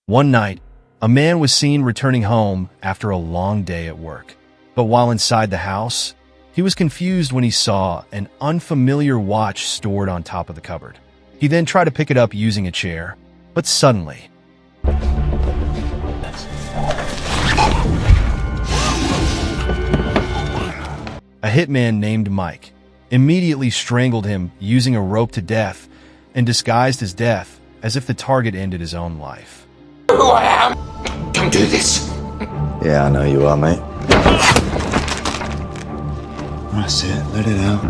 One night, a man was seen returning home after a long day at work. But while inside the house, he was confused when he saw an unfamiliar watch stored on top of the cupboard. He then tried to pick it up using a chair, but suddenly, a hitman named Mike immediately strangled him using a rope to death and disguised his death as if the target ended his own life. Who I am! Don't do this! Yeah, I know you are, mate. That's it, let it out.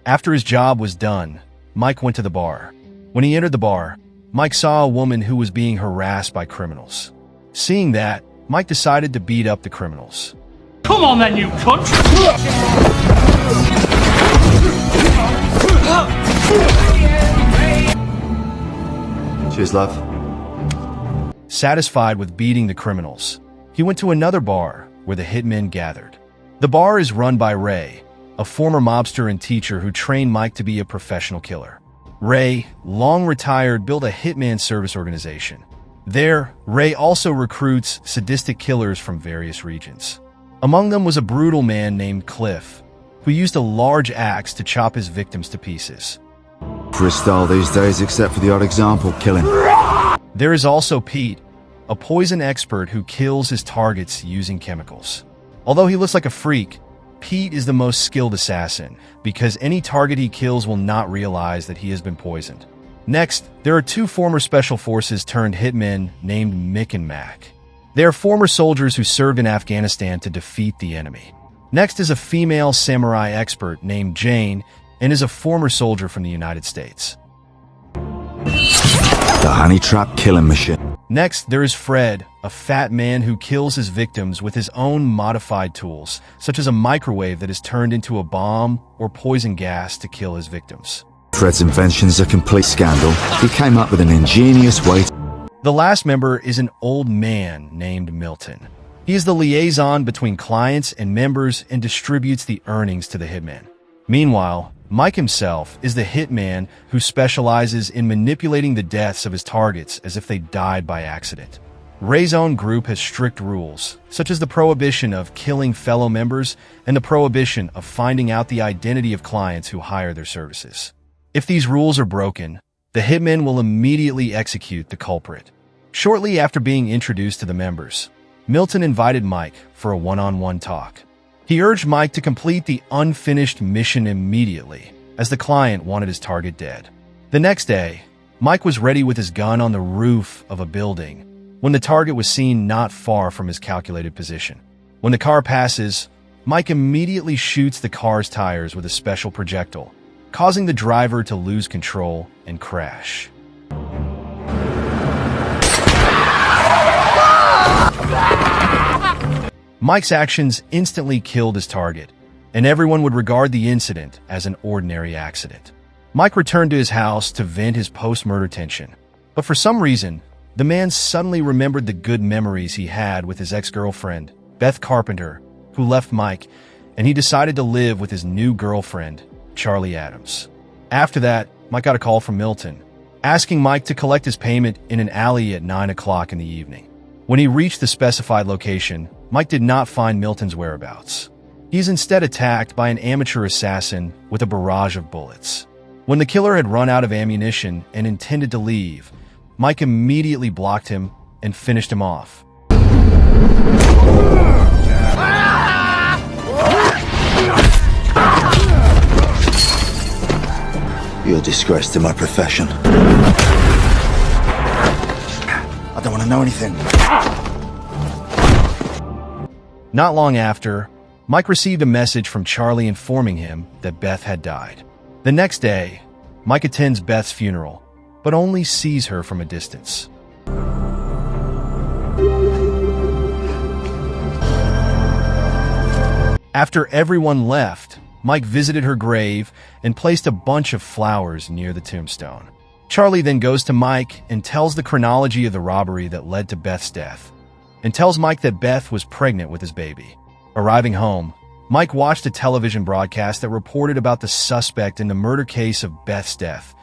After his job was done, Mike went to the bar. When he entered the bar, Mike saw a woman who was being harassed by criminals. Seeing that, Mike decided to beat up the criminals. Come on then, you cunt! Cheers, love. Satisfied with beating the criminals, he went to another bar where the hitmen gathered. The bar is run by Ray, a former mobster and teacher who trained Mike to be a professional killer. Ray, long retired, built a hitman service organization. There, Ray also recruits sadistic killers from various regions. Among them was a brutal man named Cliff, who used a large axe to chop his victims to pieces. For his style these days, except for the odd example killing. There is also Pete, a poison expert who kills his targets using chemicals. Although he looks like a freak, Pete is the most skilled assassin because any target he kills will not realize that he has been poisoned. Next, there are two former special forces turned hitmen named Mick and Mac. They are former soldiers who served in Afghanistan to defeat the enemy. Next is a female samurai expert named Jane and is a former soldier from the United States. The honey trap killing machine. Next, there is Fred, a fat man who kills his victims with his own modified tools, such as a microwave that is turned into a bomb or poison gas to kill his victims. Fred's invention is a complete scandal. He came up with an ingenious way to... The last member is an old man named Milton. He is the liaison between clients and members and distributes the earnings to the hitman. Meanwhile, Mike himself is the hitman who specializes in manipulating the deaths of his targets as if they died by accident. Ray's own group has strict rules, such as the prohibition of killing fellow members and the prohibition of finding out the identity of clients who hire their services. If these rules are broken, the hitman will immediately execute the culprit. Shortly after being introduced to the members, Milton invited Mike for a one-on-one talk. He urged Mike to complete the unfinished mission immediately, as the client wanted his target dead. The next day, Mike was ready with his gun on the roof of a building when the target was seen not far from his calculated position. When the car passes, Mike immediately shoots the car's tires with a special projectile, causing the driver to lose control and crash. Mike's actions instantly killed his target, and everyone would regard the incident as an ordinary accident. Mike returned to his house to vent his post-murder tension, but for some reason, the man suddenly remembered the good memories he had with his ex-girlfriend, Beth Carpenter, who left Mike, and he decided to live with his new girlfriend, Charlie Adams. After that, Mike got a call from Milton, asking Mike to collect his payment in an alley at 9 o'clock in the evening. When he reached the specified location, Mike did not find Milton's whereabouts. He is instead attacked by an amateur assassin with a barrage of bullets. When the killer had run out of ammunition and intended to leave, Mike immediately blocked him and finished him off. You're a disgrace to my profession. I don't want to know anything. Not long after, Mike received a message from Charlie informing him that Beth had died. The next day, Mike attends Beth's funeral, but only sees her from a distance. After everyone left, Mike visited her grave and placed a bunch of flowers near the tombstone. Charlie then goes to Mike and tells the chronology of the robbery that led to Beth's death, and tells Mike that Beth was pregnant with his baby. Arriving home, Mike watched a television broadcast that reported about the suspect in the murder case of Beth's death,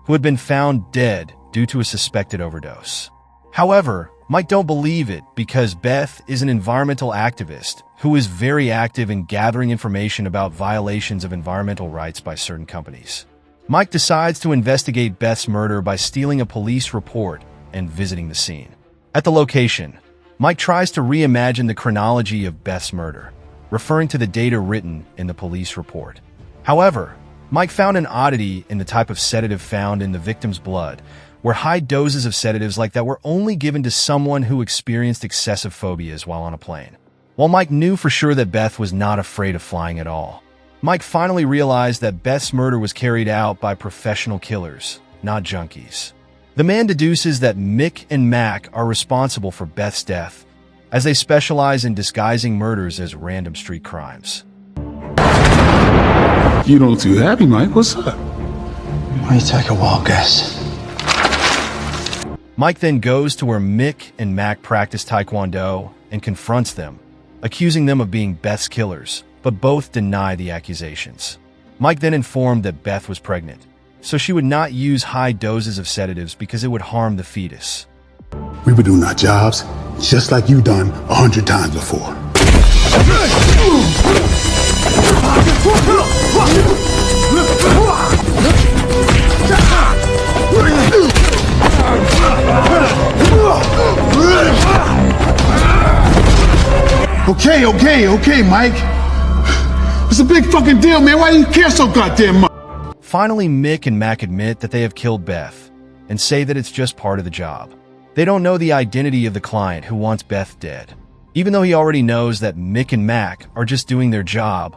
who had been found dead due to a suspected overdose. However, Mike don't believe it because Beth is an environmental activist who is very active in gathering information about violations of environmental rights by certain companies. Mike decides to investigate Beth's murder by stealing a police report and visiting the scene. At the location, Mike tries to reimagine the chronology of Beth's murder, referring to the data written in the police report. However, Mike found an oddity in the type of sedative found in the victim's blood, where high doses of sedatives like that were only given to someone who experienced excessive phobias while on a plane. While Mike knew for sure that Beth was not afraid of flying at all, Mike finally realized that Beth's murder was carried out by professional killers, not junkies. The man deduces that Mick and Mac are responsible for Beth's death, as they specialize in disguising murders as random street crimes. You don't look too happy, Mike. What's up? Why don't you take a wild guess? Mike then goes to where Mick and Mac practice Taekwondo and confronts them, accusing them of being Beth's killers, but both deny the accusations. Mike then informed that Beth was pregnant, so she would not use high doses of sedatives because it would harm the fetus. We were doing our jobs just like you done 100 times before. Okay, Mike. It's a big fucking deal, man. Why do you care so goddamn much? Finally, Mick and Mac admit that they have killed Beth and say that it's just part of the job. They don't know the identity of the client who wants Beth dead. Even though he already knows that Mick and Mac are just doing their job,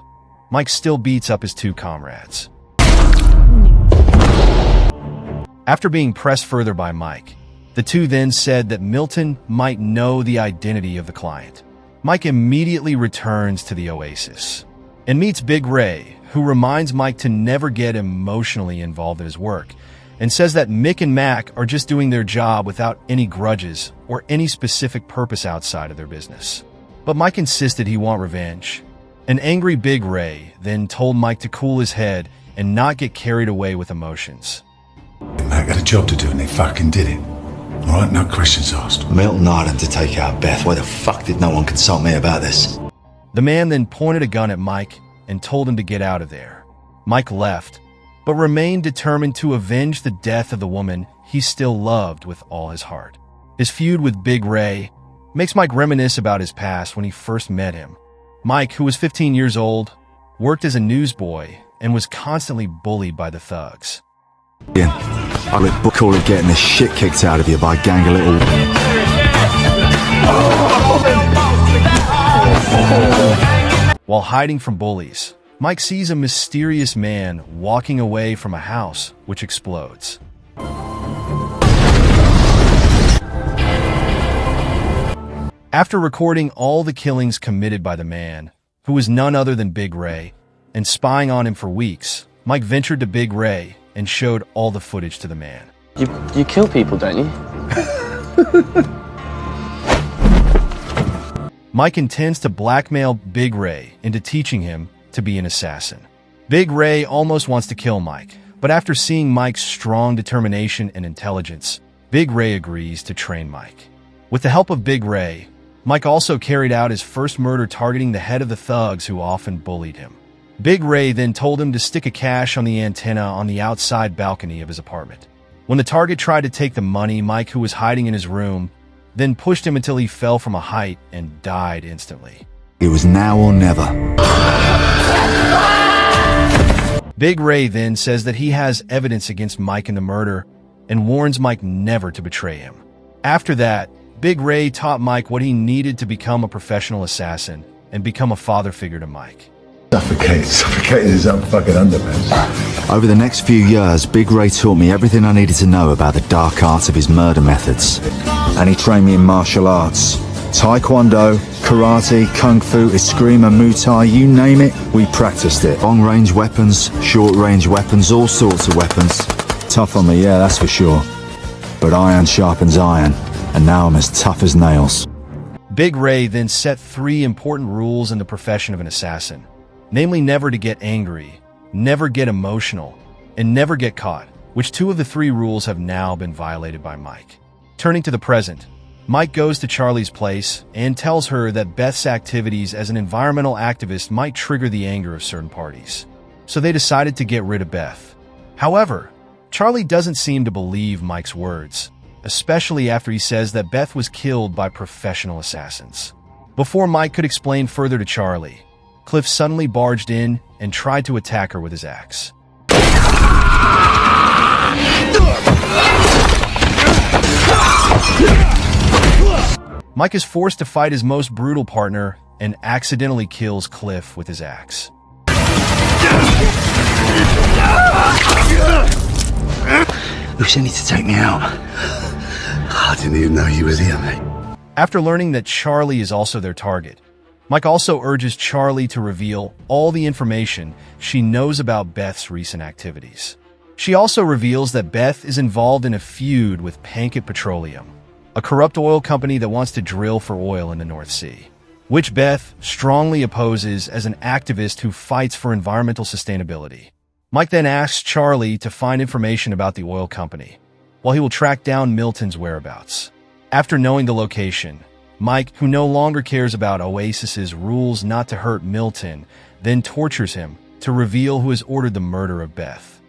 Mike still beats up his two comrades. After being pressed further by Mike, the two then said that Milton might know the identity of the client. Mike immediately returns to the Oasis and meets Big Ray, who reminds Mike to never get emotionally involved in his work, and says that Mick and Mac are just doing their job without any grudges or any specific purpose outside of their business. But Mike insisted he want revenge. An angry Big Ray then told Mike to cool his head and not get carried away with emotions. I got a job to do and they fucking did it. All right, no questions asked. Milton asked him to take out Beth. Why the fuck did no one consult me about this? The man then pointed a gun at Mike and told him to get out of there. Mike left, but remained determined to avenge the death of the woman he still loved with all his heart. His feud with Big Ray makes Mike reminisce about his past when he first met him. Mike, who was 15 years old, worked as a newsboy and was constantly bullied by the thugs. Yeah, I would call it getting the shit kicked out of you by a gang of little... While hiding from bullies, Mike sees a mysterious man walking away from a house, which explodes. After recording all the killings committed by the man, who was none other than Big Ray, and spying on him for weeks, Mike ventured to Big Ray and showed all the footage to the man. You kill people, don't you? Mike intends to blackmail Big Ray into teaching him to be an assassin. Big Ray almost wants to kill Mike, but after seeing Mike's strong determination and intelligence, Big Ray agrees to train Mike. With the help of Big Ray, Mike also carried out his first murder targeting the head of the thugs who often bullied him. Big Ray then told him to stick a cash on the antenna on the outside balcony of his apartment. When the target tried to take the money, Mike, who was hiding in his room, then pushed him until he fell from a height and died instantly. It was now or never. Big Ray then says that he has evidence against Mike in the murder and warns Mike never to betray him. After that, Big Ray taught Mike what he needed to become a professional assassin and become a father figure to Mike. Suffocating is up fucking underpants. Over the next few years, Big Ray taught me everything I needed to know about the dark arts of his murder methods. And he trained me in martial arts. Taekwondo, karate, kung fu, eskrima, muay thai, you name it, we practiced it. Long-range weapons, short-range weapons, all sorts of weapons. Tough on me, yeah, that's for sure. But iron sharpens iron, and now I'm as tough as nails. Big Ray then set 3 important rules in the profession of an assassin. namely never to get angry, never get emotional, and never get caught, which 2 of the 3 rules have now been violated by Mike. Turning to the present, Mike goes to Charlie's place and tells her that Beth's activities as an environmental activist might trigger the anger of certain parties. So they decided to get rid of Beth. However, Charlie doesn't seem to believe Mike's words, especially after he says that Beth was killed by professional assassins. Before Mike could explain further to Charlie, Cliff suddenly barged in and tried to attack her with his axe. Mike is forced to fight his most brutal partner and accidentally kills Cliff with his axe. Who sent you to take me out? I didn't even know you was here, mate. After learning that Charlie is also their target, Mike also urges Charlie to reveal all the information she knows about Beth's recent activities. She also reveals that Beth is involved in a feud with Pankit Petroleum, a corrupt oil company that wants to drill for oil in the North Sea, which Beth strongly opposes as an activist who fights for environmental sustainability. Mike then asks Charlie to find information about the oil company, while he will track down Milton's whereabouts. After knowing the location, Mike, who no longer cares about Oasis's rules not to hurt Milton, then tortures him to reveal who has ordered the murder of Beth.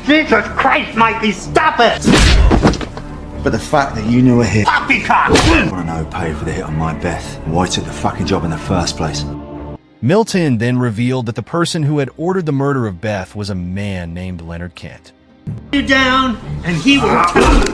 Jesus Christ, Mikey, stop it! But the fact that you knew her here, Poppycock! I want to know who paid for the hit on my Beth, and why he took the fucking job in the first place. Milton then revealed that the person who had ordered the murder of Beth was a man named Leonard Kent. You down, and he will tell.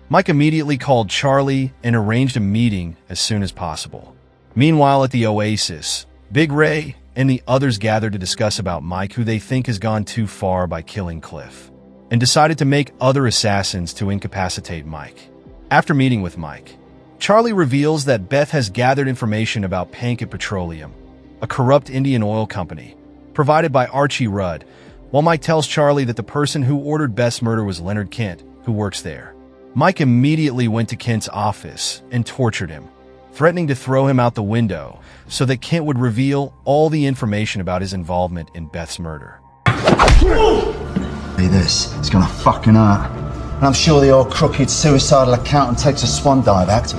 Mike immediately called Charlie and arranged a meeting as soon as possible. Meanwhile, at the Oasis, Big Ray and the others gathered to discuss about Mike, who they think has gone too far by killing Cliff, and decided to make other assassins to incapacitate Mike. After meeting with Mike, Charlie reveals that Beth has gathered information about Pankit Petroleum, a corrupt Indian oil company, provided by Archie Rudd, while Mike tells Charlie that the person who ordered Beth's murder was Leonard Kent, who works there. Mike immediately went to Kent's office and tortured him, threatening to throw him out the window so that Kent would reveal all the information about his involvement in Beth's murder. Hey, this is gonna fucking hurt. And I'm sure the old crooked suicidal accountant takes a swan dive act.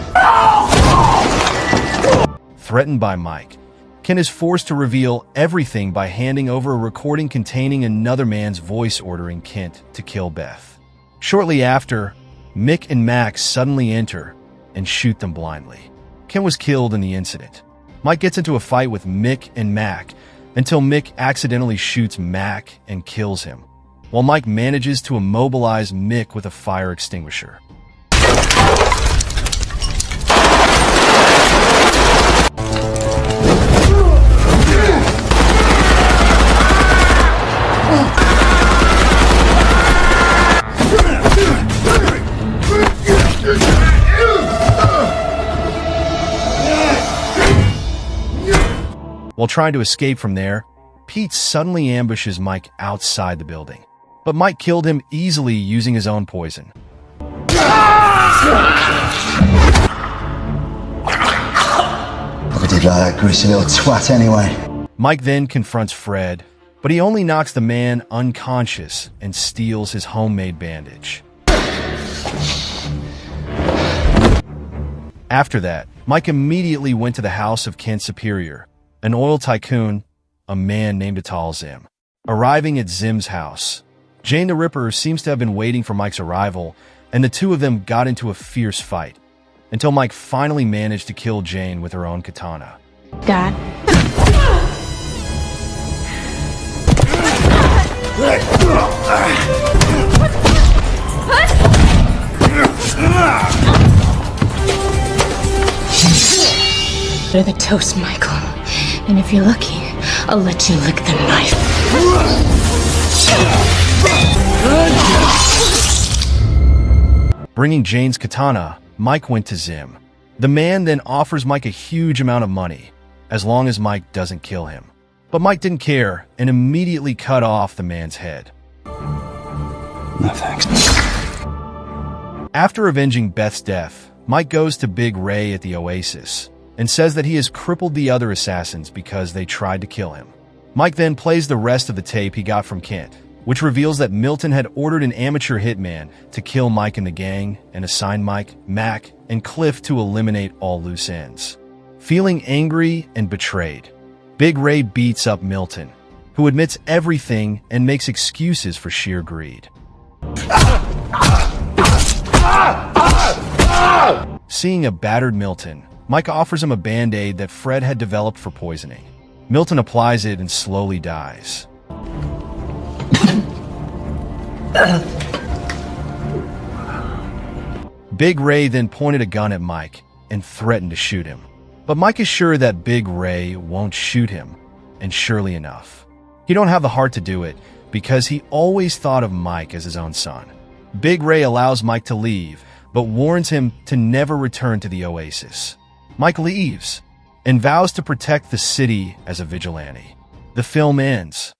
Threatened by Mike, Kent is forced to reveal everything by handing over a recording containing another man's voice ordering Kent to kill Beth. Shortly after, Mick and Max suddenly enter and shoot them blindly. Kent was killed in the incident. Mike gets into a fight with Mick and Mac until Mick accidentally shoots Mac and kills him, while Mike manages to immobilize Mick with a fire extinguisher. While trying to escape from there, Pete suddenly ambushes Mike outside the building. But Mike killed him easily using his own poison. Look at you like that greasy little twat anyway. Mike then confronts Fred, but he only knocks the man unconscious and steals his homemade bandage. After that, Mike immediately went to the house of Kent's superior, an oil tycoon, a man named Atal Zim. Arriving at Zim's house, Jane the Ripper seems to have been waiting for Mike's arrival, and the two of them got into a fierce fight, until Mike finally managed to kill Jane with her own katana. Dad? They're the toast, Michael. And if you're lucky, I'll let you lick the knife. Bringing Jane's katana, Mike went to Zim. The man then offers Mike a huge amount of money, as long as Mike doesn't kill him. But Mike didn't care and immediately cut off the man's head. No thanks. After avenging Beth's death, Mike goes to Big Ray at the Oasis and says that he has crippled the other assassins because they tried to kill him. Mike then plays the rest of the tape he got from Kent, which reveals that Milton had ordered an amateur hitman to kill Mike and the gang and assigned Mike, Mac, and Cliff to eliminate all loose ends. Feeling angry and betrayed, Big Ray beats up Milton, who admits everything and makes excuses for sheer greed. Seeing a battered Milton, Mike offers him a Band-Aid that Fred had developed for poisoning. Milton applies it and slowly dies. Big Ray then pointed a gun at Mike and threatened to shoot him. But Mike is sure that Big Ray won't shoot him, and surely enough, he don't have the heart to do it because he always thought of Mike as his own son. Big Ray allows Mike to leave, but warns him to never return to the Oasis. Mike leaves and vows to protect the city as a vigilante. The film ends,